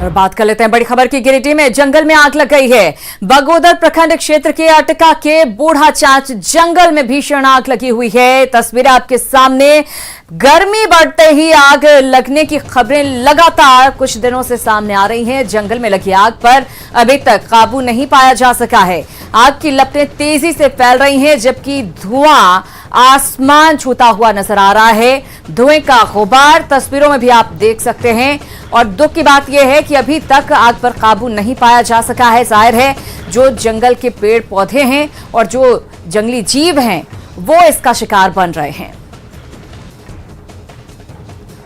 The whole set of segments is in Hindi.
और बात कर लेते हैं बड़ी खबर की। गिरिडीह में जंगल में आग लग गई है। बगोदर प्रखंड क्षेत्र के अटका के बूढ़ा चांच जंगल में भीषण आग लगी हुई है। तस्वीरें आपके सामने। गर्मी बढ़ते ही आग लगने की खबरें लगातार कुछ दिनों से सामने आ रही हैं। जंगल में लगी आग पर अभी तक काबू नहीं पाया जा सका है। आग की लपटें तेजी से फैल रही हैं, जबकि धुआं आसमान छूता हुआ नजर आ रहा है। धुएं का गुबार तस्वीरों में भी आप देख सकते हैं। और दुख की बात यह है कि अभी तक आग पर काबू नहीं पाया जा सका है। जाहिर है जो जंगल के पेड़ पौधे हैं और जो जंगली जीव हैं वो इसका शिकार बन रहे हैं।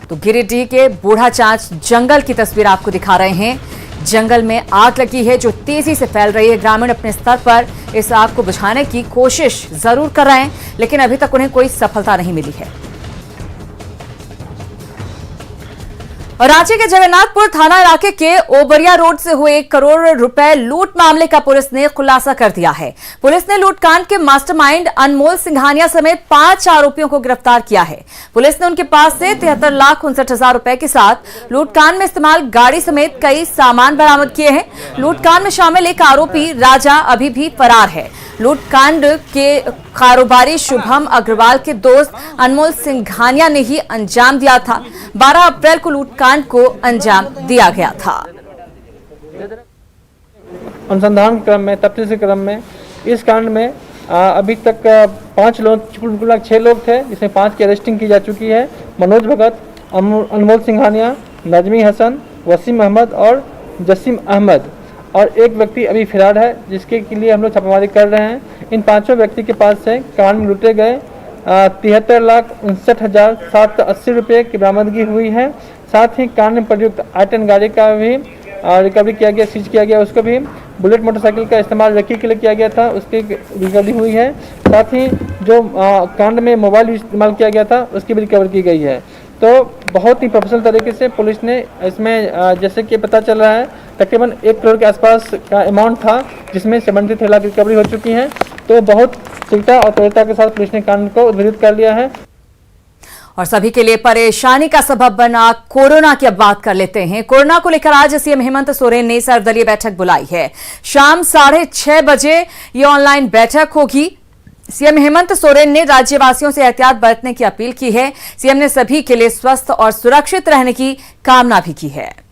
तो गिरिडीह के बूढ़ा चांच जंगल की तस्वीर आपको दिखा रहे हैं। जंगल में आग लगी है जो तेजी से फैल रही है। ग्रामीण अपने स्तर पर इस आग को बुझाने की कोशिश जरूर कर रहे हैं, लेकिन अभी तक उन्हें कोई सफलता नहीं मिली है। और रांची के जगन्नाथपुर थाना इलाके के ओबरिया रोड से हुए 1 करोड़ रुपए लूट मामले का पुलिस ने खुलासा कर दिया है। पुलिस ने लूटकांड के मास्टरमाइंड अनमोल सिंघानिया समेत 5 आरोपियों को गिरफ्तार किया है। पुलिस ने उनके पास से 73,59,000 रुपए के साथ लूटकांड में इस्तेमाल गाड़ी समेत कई सामान बरामद किए हैं। लूटकांड में शामिल एक आरोपी राजा अभी भी फरार है। लूटकांड के कारोबारी शुभम अग्रवाल के दोस्त अनमोल सिंघानिया ने ही अंजाम दिया था। 12 अप्रैल को लूटकांड को अंजाम दिया गया था। अनुसंधान क्रम में, तफ्तीशी क्रम में इस कांड में अभी तक 5 लोग, कुल 6 लोग थे, जिसमें 5 की अरेस्टिंग की जा चुकी है। मनोज भगत, अनमोल सिंघानिया, नजमी हसन, वसीम अहमद और जसीम अहमद, और एक व्यक्ति अभी फरार है, जिसके के लिए हम लोग छापेमारी कर रहे हैं। इन 5 व्यक्ति के पास से कांड में लूटे गए 73,59,780 रुपये की बरामदगी हुई है। साथ ही कांड में प्रयुक्त आइटन गाड़ी का भी रिकवरी किया गया, सीज किया गया। उसको भी बुलेट मोटरसाइकिल का इस्तेमाल रेकी के लिए किया गया था, उसकी रिकवरी हुई है। साथ ही जो कांड में मोबाइल इस्तेमाल किया गया था, उसकी भी रिकवरी की गई है। तो बहुत ही प्रोफेशनल तरीके से पुलिस ने इसमें, जैसे कि पता चल रहा है, तकरीबन 1 करोड़ के आसपास का अमाउंट था, जिसमें 73 लाख रिकवरी हो चुकी है। तो बहुत शीघ्रता और त्वरिता के साथ पुलिस ने कांड को उद्भेदित कर लिया है। और सभी के लिए परेशानी का सबब बना कोरोना की अब बात कर लेते हैं। कोरोना को लेकर आज सीएम हेमंत सोरेन ने सर्वदलीय बैठक बुलाई है। शाम 6:30 बजे ये ऑनलाइन बैठक होगी। सीएम हेमंत सोरेन ने राज्यवासियों से एहतियात बरतने की अपील की है। सीएम ने सभी के लिए स्वस्थ और सुरक्षित रहने की कामना भी की है।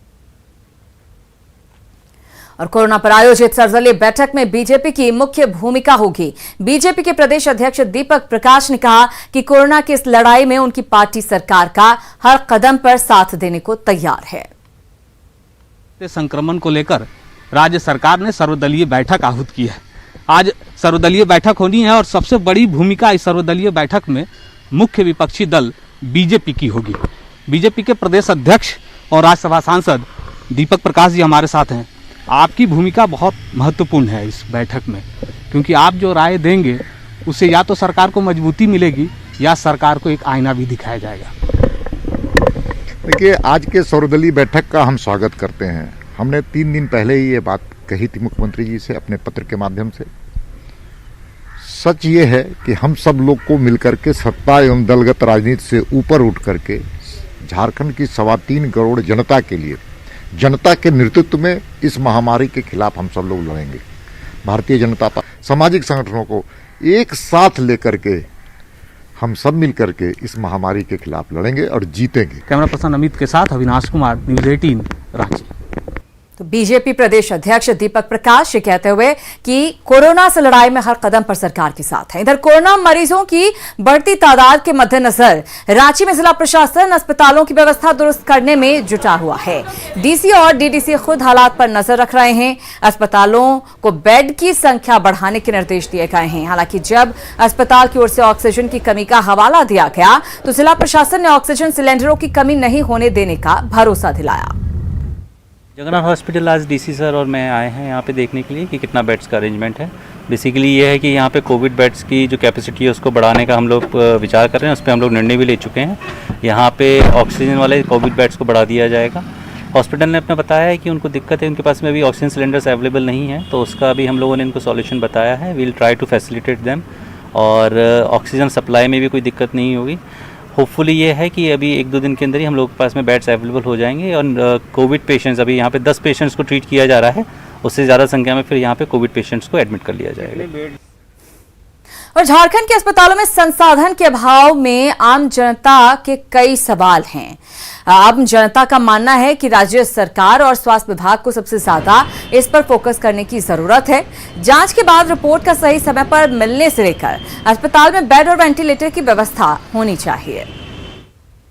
और कोरोना पर आयोजित सर्वदलीय बैठक में बीजेपी की मुख्य भूमिका होगी। बीजेपी के प्रदेश अध्यक्ष दीपक प्रकाश ने कहा कि कोरोना की इस लड़ाई में उनकी पार्टी सरकार का हर कदम पर साथ देने को तैयार है। संक्रमण को लेकर राज्य सरकार ने सर्वदलीय बैठक आहूत की है। आज सर्वदलीय बैठक होनी है और सबसे बड़ी भूमिका इस सर्वदलीय बैठक में मुख्य विपक्षी दल बीजेपी की होगी। बीजेपी के प्रदेश अध्यक्ष और राज्यसभा सांसद दीपक प्रकाश जी हमारे साथ हैं। आपकी भूमिका बहुत महत्वपूर्ण है इस बैठक में, क्योंकि आप जो राय देंगे उससे या तो सरकार को मजबूती मिलेगी या सरकार को एक आईना भी दिखाया जाएगा। देखिए, आज के सर्वदलीय बैठक का हम स्वागत करते हैं। हमने 3 दिन पहले ही ये बात कही थी मुख्यमंत्री जी से अपने पत्र के माध्यम से। सच ये है कि हम सब लोग को मिलकर के सत्ता एवं दलगत राजनीति से ऊपर उठ करके झारखंड की 3.25 करोड़ जनता के लिए, जनता के नेतृत्व में इस महामारी के खिलाफ हम सब लोग लड़ेंगे। भारतीय जनता पार्टी सामाजिक संगठनों को एक साथ लेकर के हम सब मिल करके इस महामारी के खिलाफ लड़ेंगे और जीतेंगे। कैमरा पर्सन अमित के साथ अविनाश कुमार, न्यूज़ 18 रांची। तो बीजेपी प्रदेश अध्यक्ष दीपक प्रकाश ये कहते हुए कि कोरोना से लड़ाई में हर कदम पर सरकार के साथ है। इधर कोरोना मरीजों की बढ़ती तादाद के मद्देनजर रांची में जिला प्रशासन अस्पतालों की व्यवस्था दुरुस्त करने में जुटा हुआ है। डीसी और डीडीसी खुद हालात पर नजर रख रहे हैं। अस्पतालों को बेड की संख्या बढ़ाने के निर्देश दिए गए हैं। हालांकि जब अस्पताल की ओर से ऑक्सीजन की कमी का हवाला दिया गया तो जिला प्रशासन ने ऑक्सीजन सिलेंडरों की कमी नहीं होने देने का भरोसा दिलाया। जगन्नाथ हॉस्पिटल आज डीसी सर और मैं आए हैं यहाँ पे देखने के लिए कि कितना बेड्स का अरेंजमेंट है। बेसिकली ये है कि यहाँ पे कोविड बेड्स की जो कैपेसिटी है उसको बढ़ाने का हम लोग विचार कर रहे हैं। उस पर हम लोग निर्णय भी ले चुके हैं। यहाँ पे ऑक्सीजन वाले कोविड बेड्स को बढ़ा दिया जाएगा। हॉस्पिटल ने अपना बताया है कि उनको दिक्कत है, उनके पास में अभी ऑक्सीजन सिलेंडर्स अवेलेबल नहीं है, तो उसका भी हम लोगों ने इनको सॉल्यूशन बताया है। We'll try to facilitate them और ऑक्सीजन सप्लाई में भी कोई दिक्कत नहीं होगी। होपफुली ये है कि अभी 1-2 दिन के अंदर ही हम लोग के पास में बेड्स अवेलेबल हो जाएंगे और कोविड पेशेंट्स, अभी यहाँ पे 10 पेशेंट्स को ट्रीट किया जा रहा है, उससे ज़्यादा संख्या में फिर यहाँ पे कोविड पेशेंट्स को एडमिट कर लिया जाएगा। और झारखंड के अस्पतालों में संसाधन के अभाव में आम जनता के कई सवाल हैं। आम जनता का मानना है कि राज्य सरकार और स्वास्थ्य विभाग को सबसे ज्यादा इस पर फोकस करने की जरूरत है। जांच के बाद रिपोर्ट का सही समय पर मिलने से लेकर अस्पताल में बेड और वेंटिलेटर की व्यवस्था होनी चाहिए।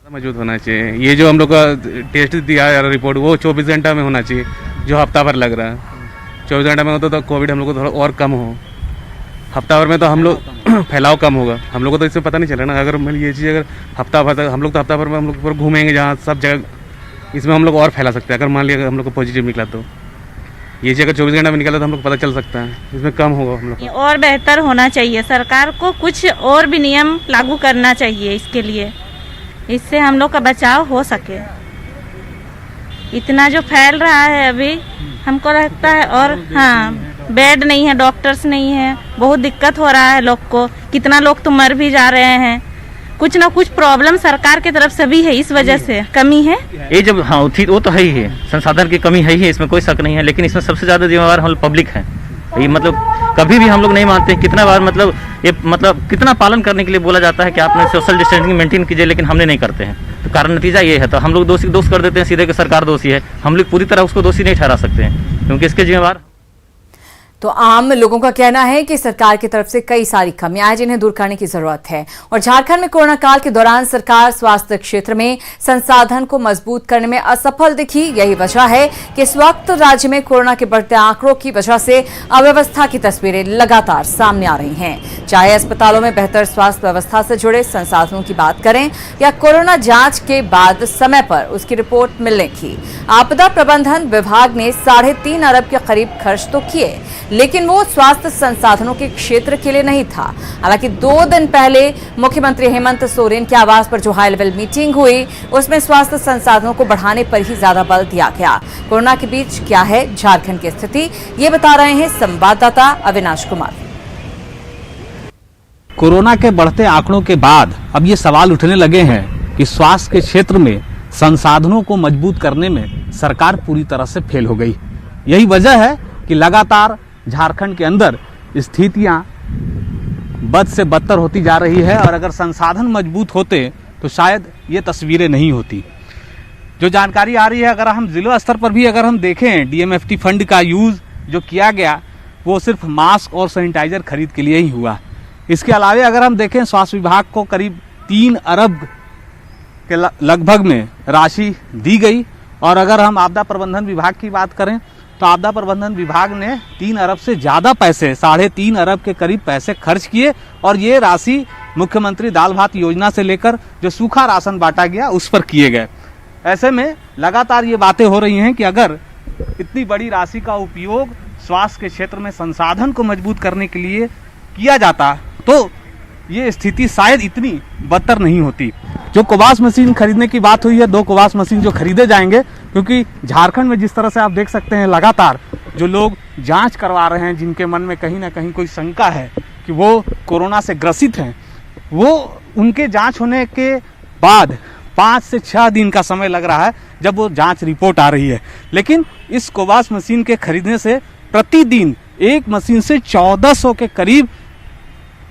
मौजूद होना चाहिए। ये जो हम लोग का टेस्ट दिया है रिपोर्ट, वो 24 घंटा में होना चाहिए, जो हफ्ता भर लग रहा है। 24 घंटा में होता तो कोविड हम लोग को थोड़ा और कम हो। हफ्ता भर में तो हम लोग फैलाव कम होगा। हम लोग को तो इससे पता नहीं चला ना। अगर ये चीज़ अगर हफ्ता भर तक हम लोग तो हफ्ता भर में हम लोग पूरा घूमेंगे जहाँ सब जगह, इसमें हम लोग और फैला सकते हैं। अगर मान लिया हम लोग को पॉजिटिव निकला तो ये चीज़ अगर 24 घंटा में निकला तो हम लोग पता चल सकता है, इसमें कम होगा हम लोग। और बेहतर होना चाहिए, सरकार को कुछ और भी नियम लागू करना चाहिए इसके लिए, इससे हम लोग का बचाव हो सके। इतना जो फैल रहा है अभी हमको लगता है, और हाँ बेड नहीं है, डॉक्टर्स नहीं है, बहुत दिक्कत हो रहा है लोग को। कितना लोग तो मर भी जा रहे हैं। कुछ ना कुछ प्रॉब्लम सरकार की तरफ से भी है, इस वजह से कमी है। ये जब हाँ थी वो तो है ही है, संसाधन की कमी है ही है, इसमें कोई शक नहीं है। लेकिन इसमें सबसे ज़्यादा जिम्मेवार हम पब्लिक है। ये मतलब कभी भी हम लोग नहीं मानते, कितना बार मतलब ये मतलब कितना पालन करने के लिए बोला जाता है कि आपने सोशल डिस्टेंसिंग मेंटेन कीजिए, लेकिन हमने नहीं करते हैं। तो कारण नतीजा ये है। तो हम लोग दोष कर देते हैं सीधे कि सरकार दोषी है। हम लोग पूरी तरह उसको दोषी नहीं ठहरा सकते हैं, क्योंकि इसके जिम्मेवार। तो आम लोगों का कहना है कि सरकार की तरफ से कई सारी कमियां हैं जिन्हें दूर करने की जरूरत है। और झारखंड में कोरोना काल के दौरान सरकार स्वास्थ्य क्षेत्र में संसाधन को मजबूत करने में असफल दिखी। यही वजह है कि इस वक्त राज्य में कोरोना के बढ़ते आंकड़ों की वजह से अव्यवस्था की तस्वीरें लगातार सामने आ रही हैं। चाहे अस्पतालों में बेहतर स्वास्थ्य व्यवस्था से जुड़े संसाधनों की बात करें या कोरोना जांच के बाद समय पर उसकी रिपोर्ट मिलने की। आपदा प्रबंधन विभाग ने 3.5 अरब के करीब खर्च तो किए, लेकिन वो स्वास्थ्य संसाधनों के क्षेत्र के लिए नहीं था। हालांकि 2 दिन पहले मुख्यमंत्री हेमंत सोरेन के आवास पर जो हाई लेवल मीटिंग हुई, उसमें स्वास्थ्य संसाधनों को बढ़ाने पर ही ज्यादा बल दिया गया। कोरोना के बीच क्या है झारखंड की स्थिति, ये बता रहे हैं संवाददाता अविनाश कुमार। कोरोना के बढ़ते आंकड़ों के बाद अब ये सवाल उठने लगे हैं कि स्वास्थ्य के क्षेत्र में संसाधनों को मजबूत करने में सरकार पूरी तरह से फेल हो गई। यही वजह है कि लगातार झारखंड के अंदर स्थितियां बद से बदतर होती जा रही है। और अगर संसाधन मजबूत होते तो शायद ये तस्वीरें नहीं होती। जो जानकारी आ रही है, अगर हम जिला स्तर पर भी अगर हम देखें, डीएमएफटी फंड का यूज जो किया गया वो सिर्फ मास्क और सैनिटाइजर खरीद के लिए ही हुआ। इसके अलावे अगर हम देखें, स्वास्थ्य विभाग को करीब 3 अरब के लगभग में राशि दी गई। और अगर हम आपदा प्रबंधन विभाग की बात करें तो आपदा प्रबंधन विभाग ने 3 अरब से ज्यादा पैसे, 3.5 अरब के करीब पैसे खर्च किए। और ये राशि मुख्यमंत्री दाल भात योजना से लेकर जो सूखा राशन बांटा गया उस पर किए गए। ऐसे में लगातार ये बातें हो रही हैं कि अगर इतनी बड़ी राशि का उपयोग स्वास्थ्य के क्षेत्र में संसाधन को मजबूत करने के लिए किया जाता तो ये स्थिति शायद इतनी बदतर नहीं होती। जो कोवास मशीन खरीदने की बात हुई है, 2 कोवास मशीन जो खरीदे जाएंगे, क्योंकि झारखंड में जिस तरह से आप देख सकते हैं लगातार जो लोग जांच करवा रहे हैं, जिनके मन में कहीं ना कहीं कोई शंका है कि वो कोरोना से ग्रसित हैं, वो उनके जांच होने के बाद 5 से 6 दिन का समय लग रहा है जब वो जांच रिपोर्ट आ रही है। लेकिन इस कोवास मशीन के खरीदने से प्रतिदिन एक मशीन से 1400 के करीब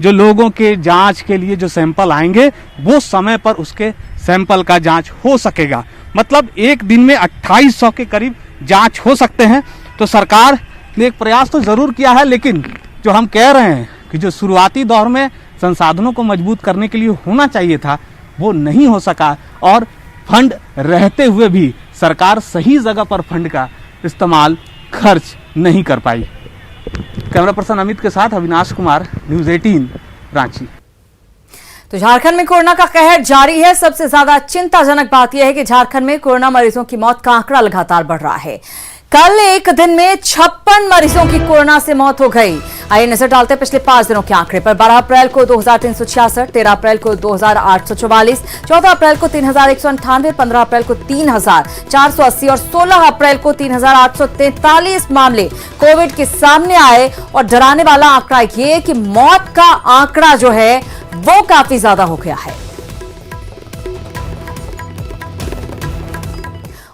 जो लोगों के जांच के लिए जो सैंपल आएंगे वो समय पर उसके सैंपल का जांच हो सकेगा। मतलब एक दिन में 2800 के करीब जांच हो सकते हैं। तो सरकार ने एक प्रयास तो जरूर किया है, लेकिन जो हम कह रहे हैं कि जो शुरुआती दौर में संसाधनों को मजबूत करने के लिए होना चाहिए था वो नहीं हो सका। और फंड रहते हुए भी सरकार सही जगह पर फंड का इस्तेमाल खर्च नहीं कर पाई। कैमरा पर्सन अमित के साथ अविनाश कुमार, न्यूज़ 18 रांची। तो झारखंड में कोरोना का कहर जारी है। सबसे ज्यादा चिंताजनक बात यह है कि झारखंड में कोरोना मरीजों की मौत का आंकड़ा लगातार बढ़ रहा है। कल एक दिन में 56 मरीजों की कोरोना से मौत हो गई। आइए नजर डालते हैं पिछले 5 दिनों के आंकड़े पर। 12 अप्रैल को 2366, 13 अप्रैल को 2844, 14 अप्रैल को 3198, 15 अप्रैल को 3480 और 16 अप्रैल को 3843 मामले कोविड के सामने आए। और डराने वाला आंकड़ा ये कि मौत का आंकड़ा जो है वो काफी ज्यादा हो गया है।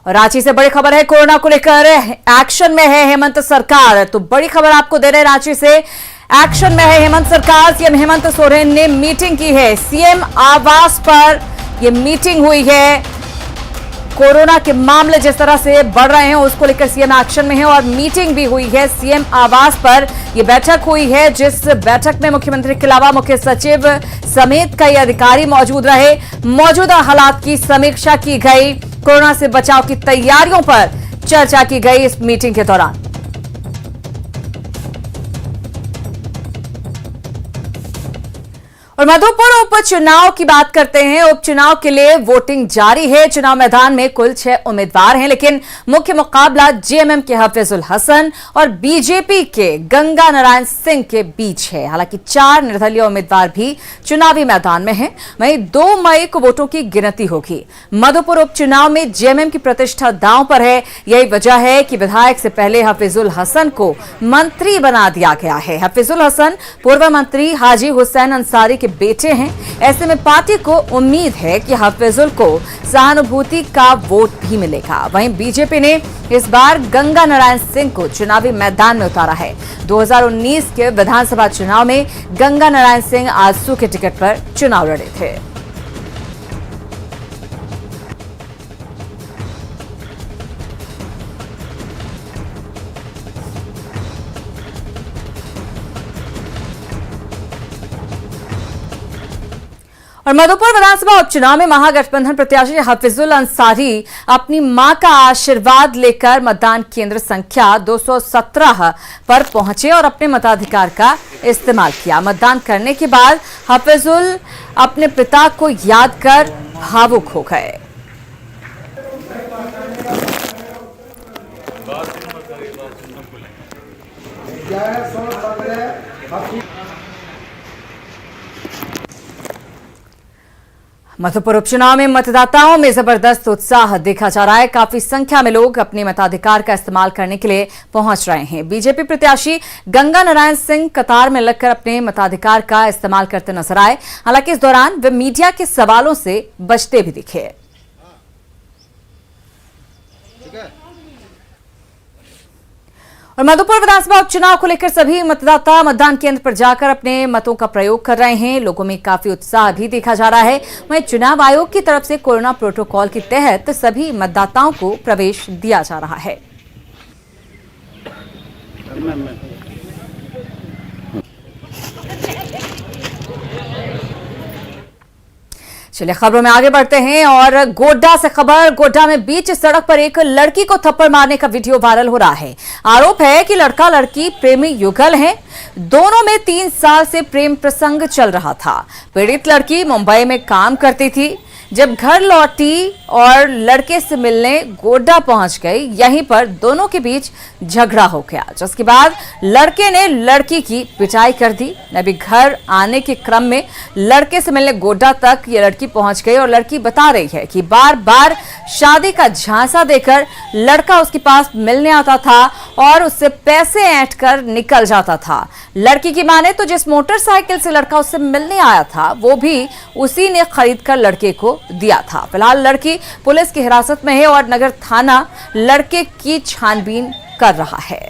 और रांची से बड़ी खबर है, कोरोना को लेकर एक्शन में है हेमंत सरकार। तो बड़ी खबर आपको दे रहे रांची से, एक्शन में है हेमंत सरकार। सीएम हेमंत सोरेन ने मीटिंग की है, सीएम आवास पर यह मीटिंग हुई है। कोरोना के मामले जिस तरह से बढ़ रहे हैं उसको लेकर सीएम एक्शन में है और मीटिंग भी हुई है सीएम आवास पर। यह बैठक हुई है जिस बैठक में मुख्यमंत्री के अलावा मुख्य सचिव समेत कई अधिकारी मौजूद रहे। मौजूदा हालात की समीक्षा की गई, कोरोना से बचाव की तैयारियों पर चर्चा की गई इस मीटिंग के दौरान। और मधुपुर उपचुनाव की बात करते हैं। उपचुनाव के लिए वोटिंग जारी है। चुनाव मैदान में कुल 6 उम्मीदवार हैं, लेकिन मुख्य मुकाबला जेएमएम के हफीजुल हसन और बीजेपी के गंगा नारायण सिंह के बीच है। हालांकि 4 निर्दलीय उम्मीदवार भी चुनावी मैदान में हैं। वहीं 2 मई को वोटों की गिनती होगी। मधुपुर उपचुनाव में जेएमएम की प्रतिष्ठा दांव पर है। यही वजह है कि विधायक से पहले हफीजुल हसन को मंत्री बना दिया गया है। हफीजुल हसन पूर्व मंत्री हाजी हुसैन अंसारी के बेटे हैं। ऐसे में पार्टी को उम्मीद है कि हफीजुल को सहानुभूति का वोट भी मिलेगा। वहीं बीजेपी ने इस बार गंगा नारायण सिंह को चुनावी मैदान में उतारा है। 2019 के विधानसभा चुनाव में गंगा नारायण सिंह आजसू के टिकट पर चुनाव लड़े थे। और मधुपुर विधानसभा उपचुनाव में महागठबंधन प्रत्याशी हफीजुल अंसारी अपनी मां का आशीर्वाद लेकर मतदान केंद्र संख्या 217 पर पहुंचे और अपने मताधिकार का इस्तेमाल किया। मतदान करने के बाद हफीजुल अपने पिता को याद कर भावुक हो गए। मधुपुर उपचुनाव में मतदाताओं में जबरदस्त उत्साह देखा जा रहा है। काफी संख्या में लोग अपने मताधिकार का इस्तेमाल करने के लिए पहुंच रहे हैं। बीजेपी प्रत्याशी गंगा नारायण सिंह कतार में लगकर अपने मताधिकार का इस्तेमाल करते नजर आए। हालांकि इस दौरान वे मीडिया के सवालों से बचते भी दिखे। और मधुपुर विधानसभा उपचुनाव को लेकर सभी मतदाता मतदान केंद्र पर जाकर अपने मतों का प्रयोग कर रहे हैं। लोगों में काफी उत्साह भी देखा जा रहा है। वहीं चुनाव आयोग की तरफ से कोरोना प्रोटोकॉल के तहत सभी मतदाताओं को प्रवेश दिया जा रहा है। चलिए खबरों में आगे बढ़ते हैं और गोड्डा से खबर। गोड्डा में बीच सड़क पर एक लड़की को थप्पड़ मारने का वीडियो वायरल हो रहा है। आरोप है कि लड़का लड़की प्रेमी युगल हैं। दोनों में 3 साल से प्रेम प्रसंग चल रहा था। पीड़ित लड़की मुंबई में काम करती थी। जब घर लौटी और लड़के से मिलने गोड्डा पहुंच गई, यहीं पर दोनों के बीच झगड़ा हो गया, जिसके बाद लड़के ने लड़की की पिटाई कर दी। अभी घर आने के क्रम में लड़के से मिलने गोड्डा तक ये लड़की पहुंच गई और लड़की बता रही है कि बार बार शादी का झांसा देकर लड़का उसके पास मिलने आता था और उससे पैसे ऐंठ कर निकल जाता था। लड़की की माने तो जिस मोटरसाइकिल से लड़का उससे मिलने आया था वो भी उसी ने खरीद कर लड़के को दिया था। फिलहाल लड़की पुलिस की हिरासत में है और नगर थाना लड़के की छानबीन कर रहा है।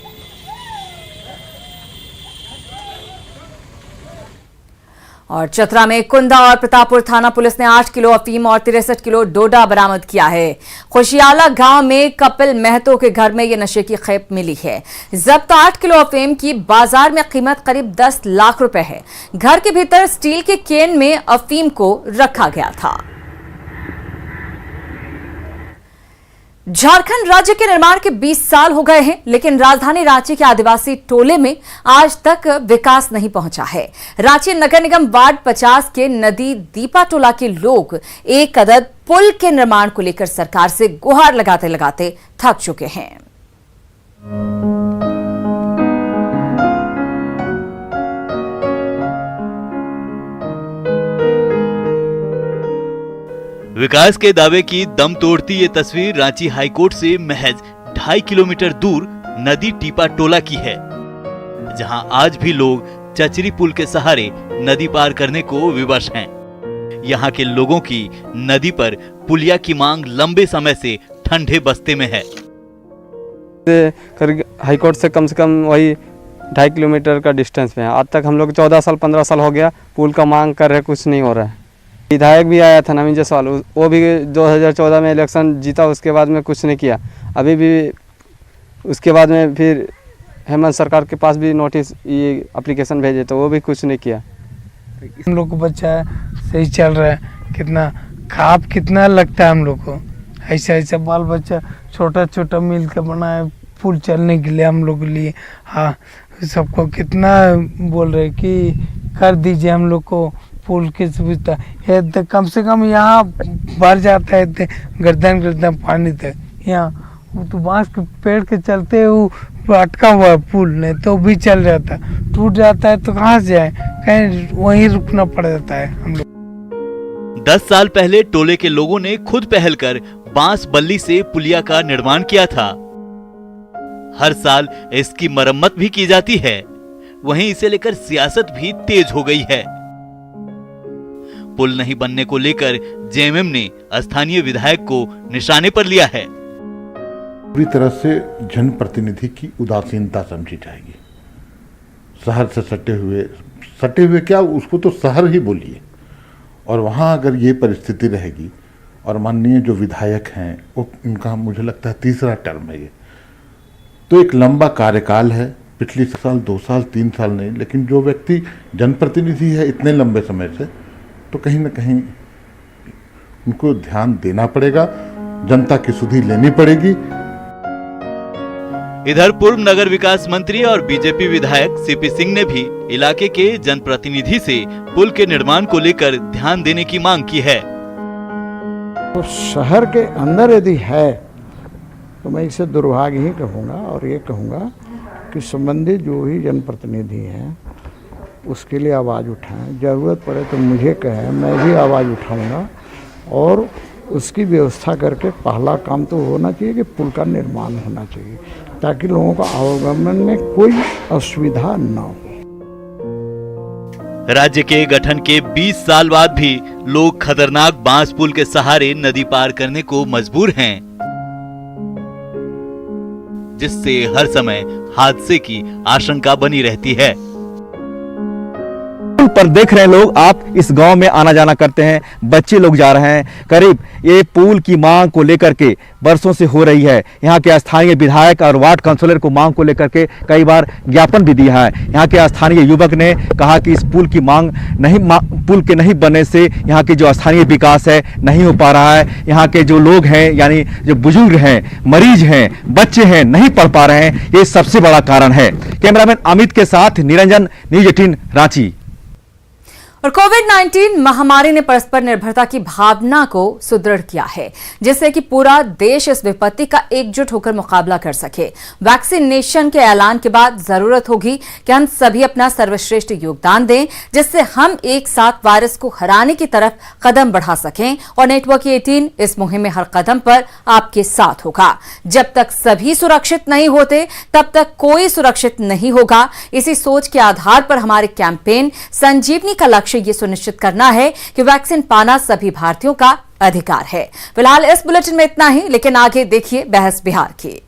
और चतरा में कुंदा और प्रतापपुर थाना पुलिस ने 8 किलो अफीम और 63 किलो डोडा बरामद किया है। खुशियाला गांव में कपिल महतो के घर में यह नशे की खेप मिली है। जब्त 8 किलो अफीम की बाजार में कीमत करीब 10 लाख रुपए है। घर के भीतर स्टील के केन में अफीम को रखा गया था। झारखंड राज्य के निर्माण के 20 साल हो गए हैं, लेकिन राजधानी रांची के आदिवासी टोले में आज तक विकास नहीं पहुंचा है। रांची नगर निगम वार्ड 50 के नदी दीपा टोला के लोग एक अदद पुल के निर्माण को लेकर सरकार से गुहार लगाते लगाते थक चुके हैं। विकास के दावे की दम तोड़ती ये तस्वीर रांची हाईकोर्ट से महज 2.5 किलोमीटर दूर नदी टीपा टोला की है, जहां आज भी लोग चचरी पुल के सहारे नदी पार करने को विवश हैं। यहां के लोगों की नदी पर पुलिया की मांग लंबे समय से ठंडे बस्ते में है। हाईकोर्ट से कम वही 2.5 किलोमीटर का डिस्टेंस में है। आज तक हम लोग 14 साल 15 साल हो गया पुल का मांग कर रहे, कुछ नहीं हो रहा है। विधायक भी आया था नवीन जायसवाल, वो भी 2014 में इलेक्शन जीता, उसके बाद में कुछ नहीं किया। अभी भी उसके बाद में फिर हेमंत सरकार के पास भी नोटिस ये एप्लीकेशन भेजे तो वो भी कुछ नहीं किया। हम लोग को बच्चा सही चल रहा है, कितना खाप कितना लगता है हम लोग को, ऐसा बाल बच्चा छोटा छोटा मिल के बनाए पुल चलने के लिए हम लोग के लिए। हाँ, सबको कितना बोल रहे कि कर दीजिए हम लोग को पुल की सुविधा है, तो कम से कम यहाँ भर जाता है गर्दन पानी तक। यहाँ वो तो बांस के पेड़ के चलते वो अटका हुआ है पुल, नहीं तो भी चल जाता, टूट जाता है तो कहाँ से जाए, कहीं वहीं रुकना पड़ जाता है हम लोग। 10 साल पहले टोले के लोगों ने खुद पहल कर बांस बल्ली से पुलिया का निर्माण किया था। हर साल इसकी मरम्मत भी की जाती है। वहीं इसे लेकर सियासत भी तेज हो गई है। पुल नहीं बनने को लेकर जेएमएम ने स्थानीय विधायक को निशाने पर लिया है। पूरी तरह से जनप्रतिनिधि की उदासीनता समझी जाएगी। शहर से सटे हुए क्या, उसको तो शहर ही बोलिए। और वहाँ अगर ये परिस्थिति रहेगी, और माननीय जो विधायक हैं वो उनका मुझे लगता है 3रा टर्म है ये, तो एक लंबा कार्यकाल है। पिछले साल 2 साल 3 साल नहीं, लेकिन जो व्यक्ति जनप्रतिनिधि है इतने लंबे समय से, तो कहीं ना कहीं उनको ध्यान देना पड़ेगा, जनता की सुधि लेनी पड़ेगी। इधर पूर्व नगर विकास मंत्री और बीजेपी विधायक सीपी सिंह ने भी इलाके के जनप्रतिनिधि से पुल के निर्माण को लेकर ध्यान देने की मांग की है। तो शहर के अंदर यदि है तो मैं इसे दुर्भाग्य ही कहूँगा, और ये कहूँगा कि संबंधित जो भी जनप्रतिनिधि हैं उसके लिए आवाज़ उठाएं। ज़रूरत पड़े तो मुझे कहें, मैं भी आवाज़ उठाऊँगा और उसकी व्यवस्था करके पहला काम तो होना चाहिए कि पुल का निर्माण होना चाहिए, ताकि लोगों का आवागमन में कोई असुविधा न हो। राज्य के गठन के 20 साल बाद भी लोग खतरनाक बांस पुल के सहारे नदी पार करने को मजबूर हैं, जिससे हर समय हादसे की आशंका बनी रहती है। पर देख रहे लोग, आप इस गांव में आना जाना करते हैं, बच्चे लोग जा रहे हैं। करीब ये पुल की मांग को लेकर के बरसों से हो रही है। यहाँ के स्थानीय विधायक और वार्ड काउंसिलर को मांग को लेकर के कई बार ज्ञापन भी दिया है। यहाँ के स्थानीय युवक ने कहा कि इस पुल की मांग पुल के नहीं बनने से यहाँ के जो स्थानीय विकास है नहीं हो पा रहा है। यहाँ के जो लोग हैं, यानी जो बुजुर्ग हैं, मरीज हैं, बच्चे हैं, नहीं पढ़ पा रहे हैं, ये सबसे बड़ा कारण है। कैमरामैन अमित के साथ निरंजन, न्यूज़ 18 रांची। और कोविड-19 महामारी ने परस्पर निर्भरता की भावना को सुदृढ़ किया है, जिससे कि पूरा देश इस विपत्ति का एकजुट होकर मुकाबला कर सके। वैक्सीनेशन के ऐलान के बाद जरूरत होगी कि हम सभी अपना सर्वश्रेष्ठ योगदान दें, जिससे हम एक साथ वायरस को हराने की तरफ कदम बढ़ा सकें। और नेटवर्क 18 इस मुहिम में हर कदम पर आपके साथ होगा। जब तक सभी सुरक्षित नहीं होते, तब तक कोई सुरक्षित नहीं होगा। इसी सोच के आधार पर हमारे कैंपेन संजीवनी का लक्ष्य ये सुनिश्चित करना है कि वैक्सीन पाना सभी भारतीयों का अधिकार है। फिलहाल इस बुलेटिन में इतना ही, लेकिन आगे देखिए बहस बिहार की।